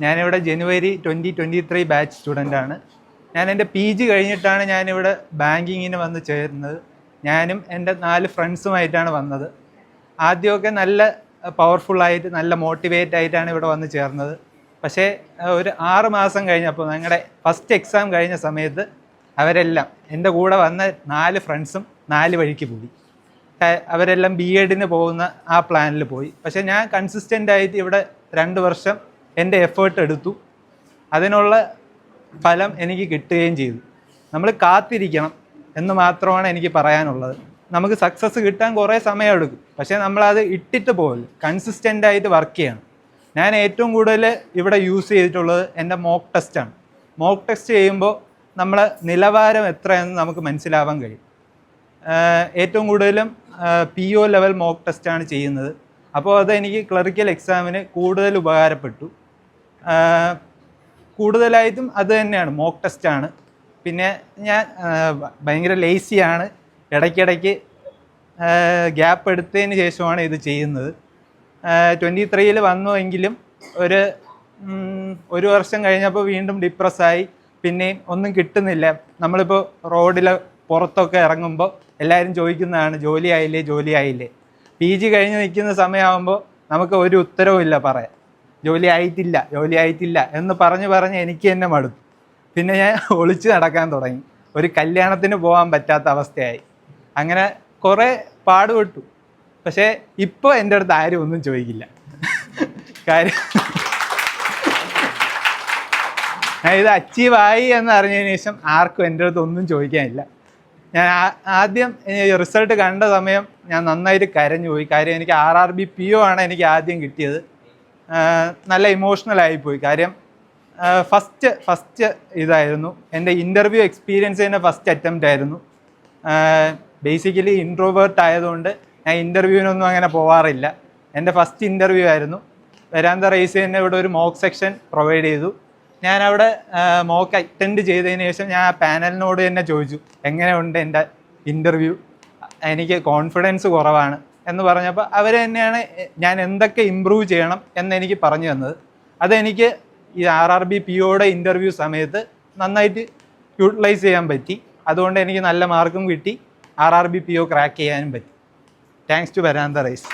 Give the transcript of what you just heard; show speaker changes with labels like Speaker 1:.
Speaker 1: ഞാനിവിടെ ജനുവരി 2023 ബാച്ച് സ്റ്റുഡൻ്റാണ്. ഞാൻ എൻ്റെ PG കഴിഞ്ഞിട്ടാണ് ഞാനിവിടെ ബാങ്കിങ്ങിന് വന്ന് ചേരുന്നത്. ഞാനും എൻ്റെ 4 ഫ്രണ്ട്സുമായിട്ടാണ് വന്നത്. ആദ്യമൊക്കെ നല്ല പവർഫുള്ളായിട്ട് നല്ല മോട്ടിവേറ്റ് ആയിട്ടാണ് ഇവിടെ വന്ന് ചേർന്നത്. പക്ഷേ ഒരു 6 മാസം കഴിഞ്ഞപ്പോൾ ഞങ്ങളുടെ ഫസ്റ്റ് എക്സാം കഴിഞ്ഞ സമയത്ത് അവരെല്ലാം എൻ്റെ കൂടെ വന്ന 4 ഫ്രണ്ട്സും 4 വഴിക്ക് പോയി. അവരെല്ലാം B.Edന് പോകുന്ന ആ പ്ലാനിൽ പോയി. പക്ഷേ ഞാൻ കൺസിസ്റ്റൻ്റ് ആയിട്ട് ഇവിടെ 2 വർഷം എൻ്റെ എഫേർട്ട് എടുത്തു. അതിനുള്ള ഫലം എനിക്ക് കിട്ടുകയും ചെയ്തു. നമ്മൾ കാത്തിരിക്കണം എന്ന് മാത്രമാണ് എനിക്ക് പറയാനുള്ളത്. നമുക്ക് സക്സസ് കിട്ടാൻ കുറേ സമയമെടുക്കും, പക്ഷേ നമ്മളത് ഇട്ടിട്ട് പോകില്ല, കൺസിസ്റ്റൻ്റ് ആയിട്ട് വർക്ക് ചെയ്യണം. ഞാൻ ഏറ്റവും കൂടുതൽ ഇവിടെ യൂസ് ചെയ്തിട്ടുള്ളത് എൻ്റെ മോക്ക് ടെസ്റ്റാണ്. മോക്ക് ടെസ്റ്റ് ചെയ്യുമ്പോൾ നമ്മളെ നിലവാരം എത്രയെന്ന് നമുക്ക് മനസ്സിലാവാൻ കഴിയും. ഏറ്റവും കൂടുതലും PO ലെവൽ മോക്ക് ടെസ്റ്റാണ് ചെയ്യുന്നത്. അപ്പോൾ അതെനിക്ക് ക്ലറിക്കൽ എക്സാമിന് കൂടുതൽ ഉപകാരപ്പെട്ടു. കൂടുതലായിട്ടും അത് തന്നെയാണ്, മോക്ക് ടെസ്റ്റാണ്. പിന്നെ ഞാൻ ഭയങ്കര ലേസിയാണ്, ഇടയ്ക്കിടയ്ക്ക് ഗ്യാപ്പ് എടുത്തതിന് ശേഷമാണ് ഇത് ചെയ്യുന്നത്. 23-ൽ വന്നുവെങ്കിലും ഒരു വർഷം കഴിഞ്ഞപ്പോൾ വീണ്ടും ഡിപ്രസ്സായി. പിന്നെയും ഒന്നും കിട്ടുന്നില്ല. നമ്മളിപ്പോൾ റോഡിൽ പുറത്തൊക്കെ ഇറങ്ങുമ്പോൾ എല്ലാവരും ചോദിക്കുന്നതാണ് ജോലി ആയില്ലേ. PG കഴിഞ്ഞ് നിൽക്കുന്ന സമയമാകുമ്പോൾ നമുക്ക് ഒരു ഉത്തരവും ഇല്ല പറയാൻ. ജോലി ആയിട്ടില്ല എന്ന് പറഞ്ഞ് എനിക്ക് തന്നെ മടുത്തു. പിന്നെ ഞാൻ ഒളിച്ച് നടക്കാൻ തുടങ്ങി. ഒരു കല്യാണത്തിന് പോകാൻ പറ്റാത്ത അവസ്ഥയായി. അങ്ങനെ കുറേ പാടുപെട്ടു. പക്ഷേ ഇപ്പോൾ എൻ്റെ അടുത്ത് ആരും ഒന്നും ചോദിക്കില്ല. കാര്യം ഞാൻ ഇത് അച്ചീവായി എന്ന് അറിഞ്ഞതിന് ശേഷം ആർക്കും എൻ്റെ അടുത്ത് ഒന്നും ചോദിക്കാനില്ല. ഞാൻ ആദ്യം റിസൾട്ട് കണ്ട സമയം ഞാൻ നന്നായിട്ട് കരഞ്ഞു പോയി. കാര്യം എനിക്ക് RRB PO ആണ് എനിക്ക് ആദ്യം കിട്ടിയത്. നല്ല ഇമോഷണൽ ആയിപ്പോയി. കാര്യം ഫസ്റ്റ് ഇതായിരുന്നു എൻ്റെ ഇൻ്റർവ്യൂ എക്സ്പീരിയൻസ് തന്നെ ഫസ്റ്റ് അറ്റംപ്റ്റ് ആയിരുന്നു. ബേസിക്കലി ഇൻട്രോവേർട്ട് ആയതുകൊണ്ട് ഞാൻ ഇൻ്റർവ്യൂവിനൊന്നും അങ്ങനെ പോവാറില്ല. എൻ്റെ ഫസ്റ്റ് ഇൻ്റർവ്യൂ ആയിരുന്നു. വരാന്ത റേസ് തന്നെ ഇവിടെ ഒരു മോക്ക് സെക്ഷൻ പ്രൊവൈഡ് ചെയ്തു. ഞാനവിടെ മോക്ക് അറ്റൻഡ് ചെയ്തതിന് ശേഷം ഞാൻ ആ പാനലിനോട് തന്നെ ചോദിച്ചു, എങ്ങനെയുണ്ട് എൻ്റെ ഇൻ്റർവ്യൂ, എനിക്ക് കോൺഫിഡൻസ് കുറവാണ് എന്ന് പറഞ്ഞപ്പോൾ അവർ തന്നെയാണ് ഞാൻ എന്തൊക്കെ ഇമ്പ്രൂവ് ചെയ്യണം എന്നെനിക്ക് പറഞ്ഞു തന്നത്. അതെനിക്ക് ഈ RRB POയുടെ ഇൻ്റർവ്യൂ സമയത്ത് നന്നായിട്ട് യൂട്ടിലൈസ് ചെയ്യാൻ പറ്റി. അതുകൊണ്ട് എനിക്ക് നല്ല മാർക്കും കിട്ടി, RRB PO ക്രാക്ക് ചെയ്യാനും പറ്റി. Thanks to Veranda raise.